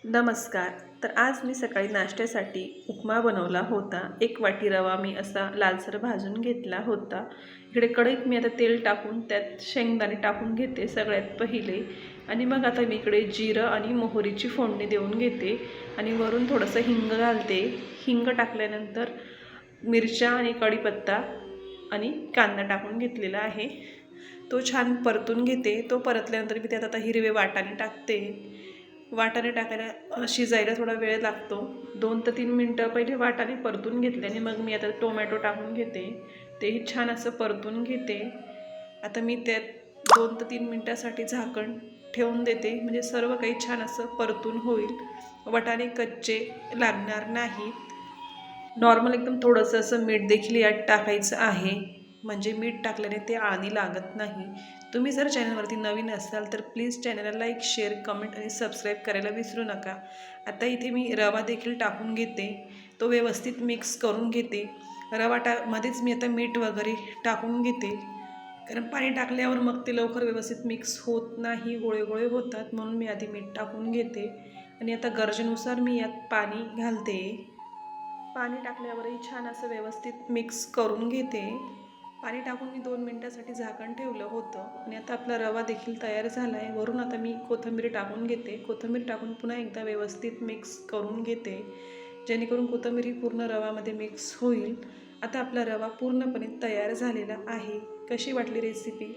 नमस्कार. तर आज मी सकाळी नाश्त्यासाठी उपमा बनवला होता. 1 वाटी रवा मी असा लालसर भाजून घेतला होता. इकडे कढईत मी आता तेल टाकून त्यात शेंगदाणे टाकून घेते सगळ्यात पहिले आणि मग आता मी इकडे जिरं आणि मोहरीची फोडणी देऊन घेते आणि वरून थोडंसं हिंग घालते. हिंग टाकल्यानंतर मिरच्या आणि कढीपत्ता आणि कांदा टाकून घेतलेला आहे. तो छान परतून घेते. तो परतल्यानंतर मी त्यात आता हिरवे वाटाणे टाकते. वाटाणे टाकायला शिजायला थोडा वेळ लागतो. 2 ते 3 मिनटं पहिले वाटाणे परतून घेतले आणि मग मी आता टोमॅटो टाकून घेते. तेही छान असं परतून घेते. आता मी त्यात 2 ते 3 मिनटासाठी झाकण ठेवून देते, म्हणजे सर्व काही छान असं परतून होईल. वाटाणे कच्चे लागणार नाहीत. नॉर्मल एकदम थोडंसं असं मीठ देखील यात टाकायचं आहे, म्हणजे मीठ टाकल्याने ते आळणी लागत नाही. तुम्ही जर चॅनलवरती नवीन असाल तर प्लीज चॅनलला लाईक, शेअर, कमेंट आणि सबस्क्राईब करायला विसरू नका. आता इथे मी रवा देखील टाकून घेते. तो व्यवस्थित मिक्स करून घेते. मध्येच मी आता मीठ वगैरे टाकून घेते, कारण पाणी टाकल्यावर मग ते लवकर व्यवस्थित मिक्स होत नाही, गोळे गोळे होतात. म्हणून मी आधी मीठ टाकून घेते आणि आता गरजेनुसार मी यात पाणी घालते. पाणी टाकल्यावरही छान असं व्यवस्थित मिक्स करून घेते. पाणी टाकून मी 2 मिनटासाठी झाकण ठेवलं होतं आणि आता आपला रवा देखील तयार झाला आहे. वरून आता मी कोथिंबीर टाकून घेते. कोथिंबीर टाकून पुन्हा एकदा व्यवस्थित मिक्स करून घेते, जेणेकरून कोथिंबीर ही पूर्ण रवामध्ये मिक्स होईल. आता आपला रवा पूर्णपणे तयार झालेला आहे. कशी वाटली रेसिपी?